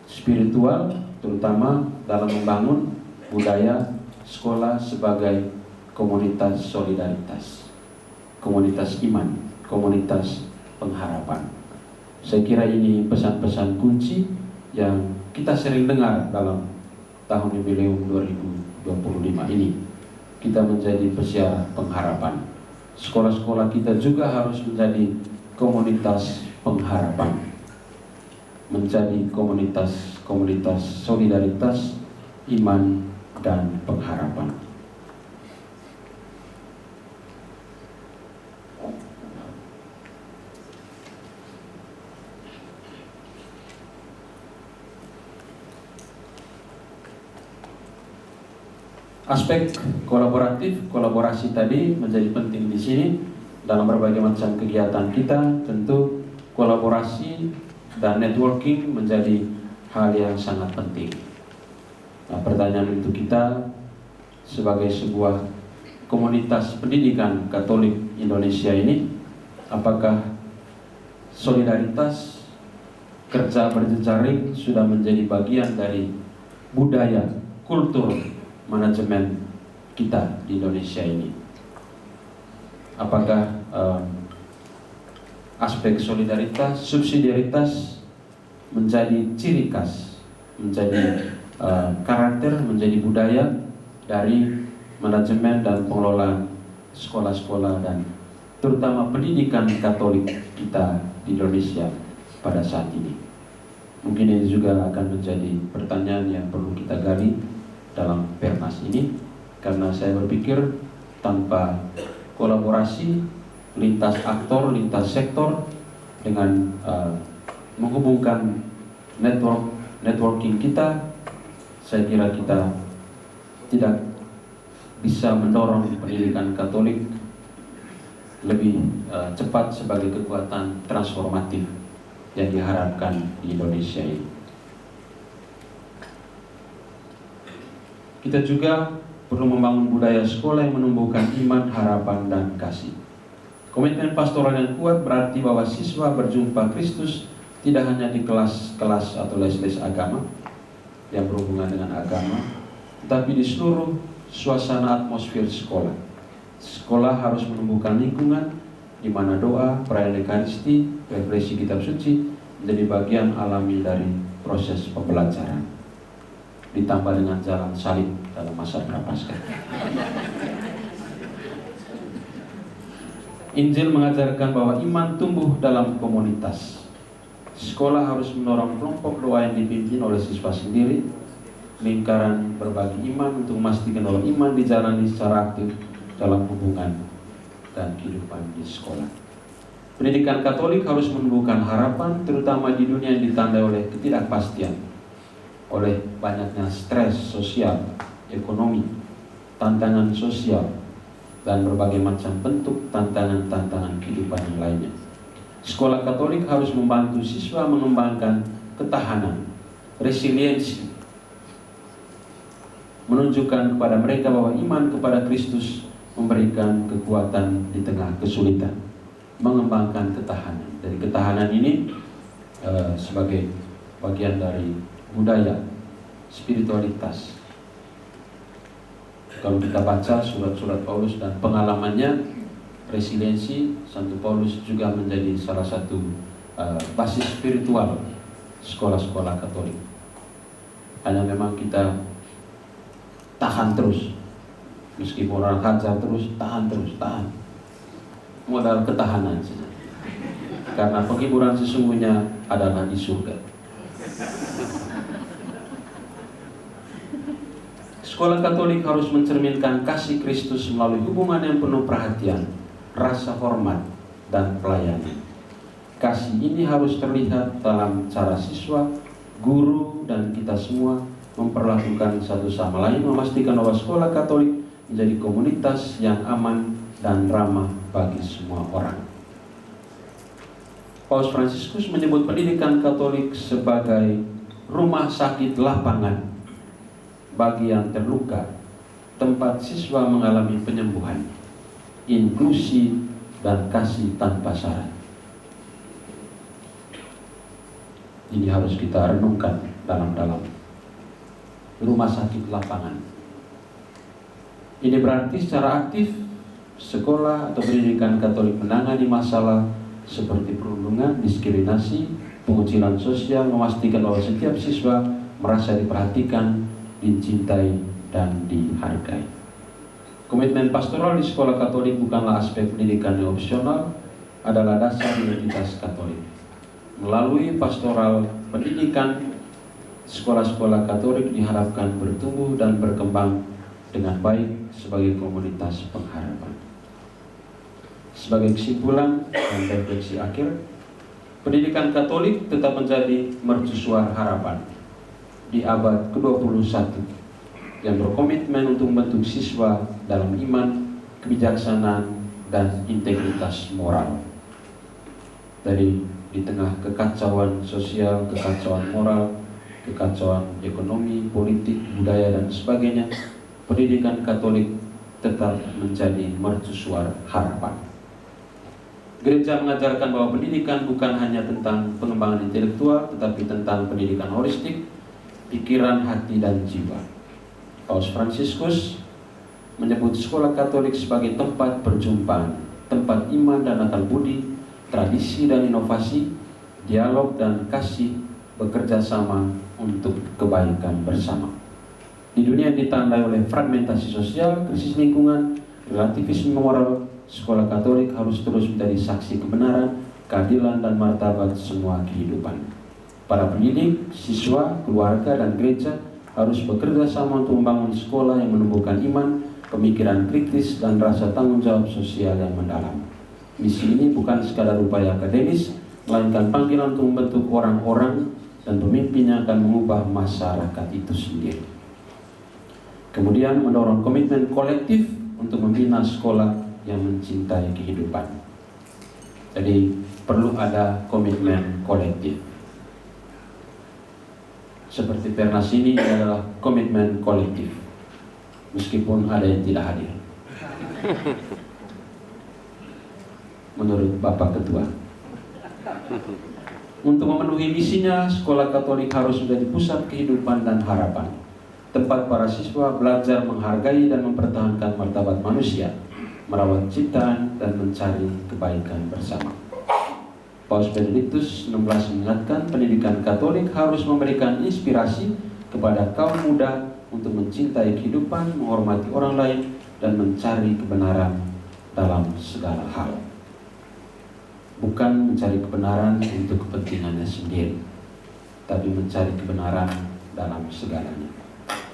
spiritual, terutama dalam membangun budaya sekolah sebagai komunitas solidaritas, komunitas iman, komunitas pengharapan. Saya kira ini pesan-pesan kunci yang kita sering dengar dalam tahun jubileum 2025 ini. Kita menjadi pesiar pengharapan. Sekolah-sekolah kita juga harus menjadi komunitas pengharapan, menjadi komunitas solidaritas, iman, dan pengharapan. Aspek kolaborasi tadi menjadi penting di sini. Dalam berbagai macam kegiatan kita, tentu kolaborasi dan networking menjadi hal yang sangat penting. Nah, pertanyaan untuk kita sebagai sebuah komunitas pendidikan Katolik Indonesia ini, apakah solidaritas, kerja berjejaring sudah menjadi bagian dari budaya, kultur, manajemen kita di Indonesia ini? Apakah aspek solidaritas, subsidiaritas menjadi ciri khas, menjadi karakter, menjadi budaya dari manajemen dan pengelolaan sekolah-sekolah dan terutama pendidikan Katolik kita di Indonesia pada saat ini? Mungkin ini juga akan menjadi pertanyaan yang perlu kita gali dalam Pernas ini, karena saya berpikir tanpa kolaborasi lintas aktor, lintas sektor dengan menghubungkan networking kita, saya kira kita tidak bisa mendorong pendidikan Katolik lebih cepat sebagai kekuatan transformatif yang diharapkan di Indonesia ini. Kita juga perlu membangun budaya sekolah yang menumbuhkan iman, harapan, dan kasih. Komitmen pastoral yang kuat berarti bahwa siswa berjumpa Kristus tidak hanya di kelas-kelas atau les-les agama yang berhubungan dengan agama, tapi di seluruh suasana atmosfer sekolah. Sekolah harus menumbuhkan lingkungan di mana doa, perayaan Ekaristi, refleksi kitab suci menjadi bagian alami dari proses pembelajaran, ditambah dengan jalan salib dalam masa Prapaskah. Injil mengajarkan bahwa iman tumbuh dalam komunitas. Sekolah harus mendorong kelompok doa yang dipimpin oleh siswa sendiri, lingkaran berbagi iman untuk memastikan bahwa iman dijalani secara aktif dalam hubungan dan kehidupan di sekolah. Pendidikan Katolik harus menumbuhkan harapan, terutama di dunia yang ditandai oleh ketidakpastian, oleh banyaknya stres sosial, ekonomi, tantangan sosial, dan berbagai macam bentuk tantangan-tantangan kehidupan yang lainnya. Sekolah Katolik harus membantu siswa mengembangkan ketahanan, resiliensi, menunjukkan kepada mereka bahwa iman kepada Kristus memberikan kekuatan di tengah kesulitan, mengembangkan ketahanan. Dari ketahanan ini sebagai bagian dari budaya, spiritualitas. Kalau kita baca surat-surat Paulus dan pengalamannya, resiliensi, Santo Paulus juga menjadi salah satu basis spiritual sekolah-sekolah Katolik. Hanya memang kita tahan terus, meskipun orang hajar terus, tahan. Modal ketahanan saja. Karena penghiburan sesungguhnya adalah di surga. Sekolah Katolik harus mencerminkan kasih Kristus melalui hubungan yang penuh perhatian, rasa hormat, dan pelayanan. Kasih ini harus terlihat dalam cara siswa, guru, dan kita semua memperlakukan satu sama lain, memastikan bahwa sekolah Katolik menjadi komunitas yang aman dan ramah bagi semua orang. Paus Fransiskus menyebut pendidikan Katolik sebagai rumah sakit lapangan bagi yang terluka, tempat siswa mengalami penyembuhan, inklusi, dan kasih tanpa syarat. Ini harus kita renungkan dalam-dalam. Rumah sakit lapangan. Ini berarti secara aktif sekolah atau pendidikan Katolik menangani masalah seperti perundungan, diskriminasi, pengucilan sosial, memastikan bahwa setiap siswa merasa diperhatikan, dicintai, dan dihargai. Komitmen pastoral di sekolah Katolik bukanlah aspek pendidikan yang opsional, adalah dasar identitas Katolik. Melalui pastoral pendidikan, sekolah-sekolah Katolik diharapkan bertumbuh dan berkembang dengan baik sebagai komunitas pengharapan. Sebagai kesimpulan dan refleksi akhir, pendidikan Katolik tetap menjadi mercusuar harapan di abad ke-21 yang berkomitmen untuk membentuk siswa dalam iman, kebijaksanaan, dan integritas moral. Dari di tengah kekacauan sosial, kekacauan moral, kekacauan ekonomi, politik, budaya, dan sebagainya, pendidikan Katolik tetap menjadi mercusuar harapan. Gereja mengajarkan bahwa pendidikan bukan hanya tentang pengembangan intelektual, tetapi tentang pendidikan holistik, pikiran, hati, dan jiwa. Paus Fransiskus menyebut sekolah Katolik sebagai tempat perjumpaan, tempat iman dan akal budi, tradisi dan inovasi, dialog dan kasih, bekerja sama untuk kebaikan bersama. Di dunia yang ditandai oleh fragmentasi sosial, krisis lingkungan, relativisme moral, sekolah Katolik harus terus menjadi saksi kebenaran, keadilan, dan martabat semua kehidupan. Para pendidik, siswa, keluarga, dan gereja harus bekerja sama untuk membangun sekolah yang menumbuhkan iman, pemikiran kritis, dan rasa tanggung jawab sosial yang mendalam. Misi ini bukan sekadar upaya akademis, melainkan panggilan untuk membentuk orang-orang dan pemimpinnya akan mengubah masyarakat itu sendiri. Kemudian mendorong komitmen kolektif untuk membina sekolah yang mencintai kehidupan. Jadi perlu ada komitmen kolektif. Seperti Pernas ini adalah komitmen kolektif, meskipun ada yang tidak hadir. Menurut Bapak Ketua, untuk memenuhi misinya, sekolah Katolik harus menjadi pusat kehidupan dan harapan, tempat para siswa belajar menghargai dan mempertahankan martabat manusia, merawat ciptaan dan mencari kebaikan bersama. Paus Benediktus XVI mengingatkan pendidikan Katolik harus memberikan inspirasi kepada kaum muda untuk mencintai kehidupan, menghormati orang lain, dan mencari kebenaran dalam segala hal. Bukan mencari kebenaran untuk kepentingannya sendiri, tapi mencari kebenaran dalam segalanya.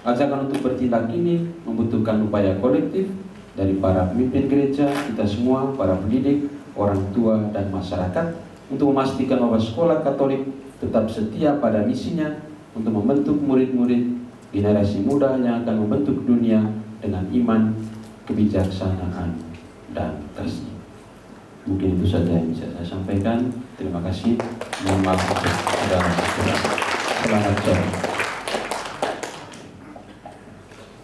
Ajakan untuk bertindak ini membutuhkan upaya kolektif dari para pemimpin gereja, kita semua, para pendidik, orang tua, dan masyarakat untuk memastikan bahwa sekolah Katolik tetap setia pada misinya untuk membentuk murid-murid generasi muda yang akan membentuk dunia dengan iman, kebijaksanaan, dan kasih. Mungkin itu saja yang bisa saya sampaikan. Terima kasih. Mohon maaf untuk saudara-saudara. Selamat sore.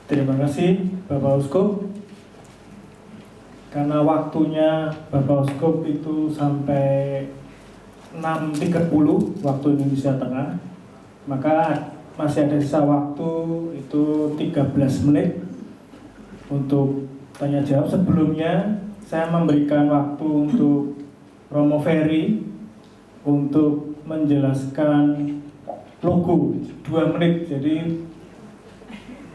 Terima kasih Bapak Uskup. Karena waktunya Bapak Uskup itu sampai 6.30 waktu Indonesia Tengah, maka masih ada sisa waktu itu 13 menit untuk tanya jawab. Sebelumnya saya memberikan waktu untuk Romo Ferry untuk menjelaskan logo 2 menit, jadi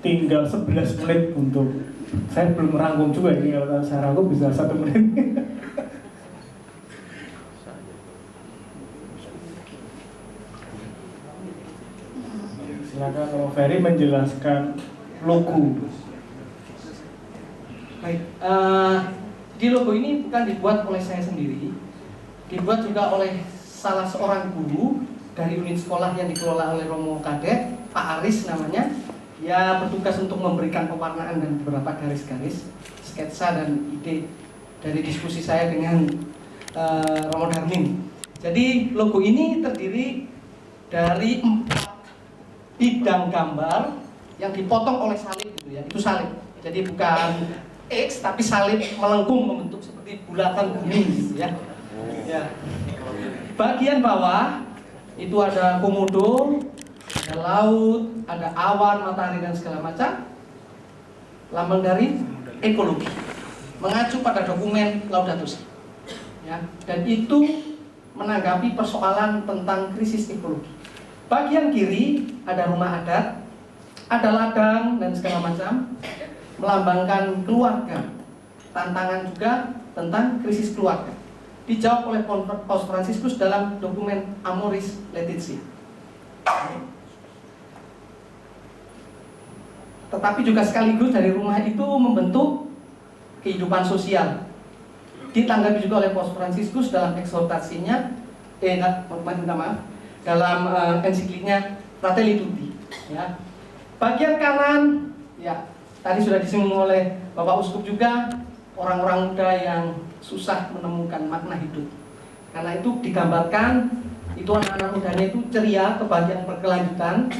tinggal 11 menit untuk, saya belum merangkum juga ini, kalau saya rangkum bisa 1 menit. Silakan Romo Ferry menjelaskan logo. Baik, di logo ini bukan dibuat oleh saya sendiri, dibuat juga oleh salah seorang guru dari unit sekolah yang dikelola oleh Romo Kadet, Pak Aris namanya. Dia bertugas untuk memberikan pewarnaan dan beberapa garis-garis, sketsa dan ide dari diskusi saya dengan Romo Darmin. Jadi logo ini terdiri dari 4 bidang gambar yang dipotong oleh salib gitu ya, itu salib. Jadi bukan X tapi salib melengkung membentuk seperti bulatan bening gitu ya. Ya. Bagian bawah itu ada komodo, ada laut, ada awan, matahari dan segala macam. Lambang dari ekologi, mengacu pada dokumen Laudato Si. Ya, dan itu menanggapi persoalan tentang krisis ekologi. Bagian kiri ada rumah adat, ada ladang dan segala macam, melambangkan keluarga. Tantangan juga tentang krisis keluarga. Dijawab oleh Paus Fransiskus dalam dokumen Amoris Laetitia. Tetapi juga sekaligus dari rumah itu membentuk kehidupan sosial. Ditanggapi juga oleh Paus Fransiskus dalam eksortasinya, dalam ensikliknya Fratelli Tutti. Ya. Bagian kanan, ya tadi sudah disinggung oleh Bapak Uskup juga, orang-orang muda yang susah menemukan makna hidup. Karena itu digambarkan, itu anak-anak mudanya itu ceria, kebahagiaan berkelanjutan,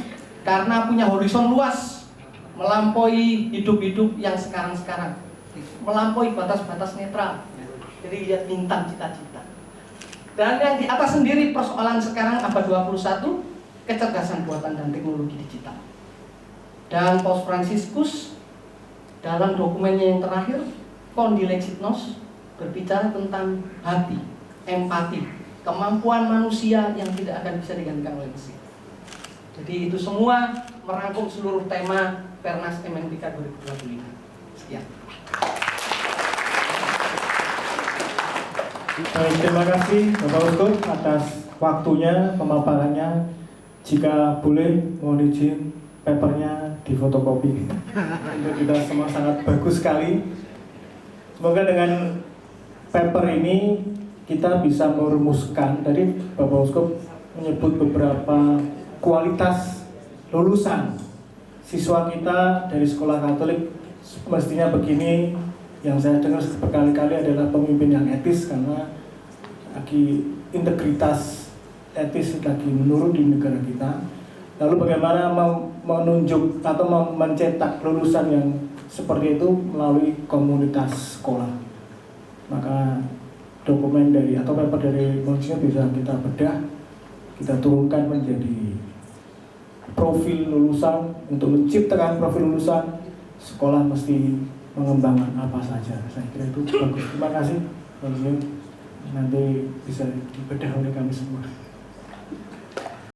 karena punya horizon luas, melampaui hidup-hidup yang sekarang-sekarang, melampaui batas-batas netral. Jadi lihat bintang cita-cita. Dan yang di atas sendiri persoalan sekarang abad 21, kecerdasan buatan dan teknologi digital. Dan Paus Fransiskus dalam dokumennya yang terakhir, Condilexit Nos, berbicara tentang hati, empati, kemampuan manusia yang tidak akan bisa digantikan oleh mesin. Jadi itu semua merangkum seluruh tema Pernas MNPK 2025. Sekian. Terima kasih Bapak Uskup atas waktunya, pemaparannya. Jika boleh, mohon izin papernya difotokopi. Untuk kita semua sangat bagus sekali. Semoga dengan paper ini kita bisa merumuskan, dari Bapak Uskup menyebut beberapa kualitas lulusan siswa kita dari sekolah Katolik. Mestinya begini, yang saya dengar berkali-kali adalah pemimpin yang etis, karena lagi integritas etis lagi menurun di negara kita. Lalu bagaimana menunjuk atau mencetak lulusan yang seperti itu melalui komunitas sekolah. Maka dokumen dari atau paper dari Monsinyur bisa kita bedah, kita turunkan menjadi profil lulusan. Untuk menciptakan profil lulusan, sekolah mesti mengembangkan apa saja. Saya kira itu bagus. Terima kasih Monsinyur. Nanti bisa dibedah oleh kami semua.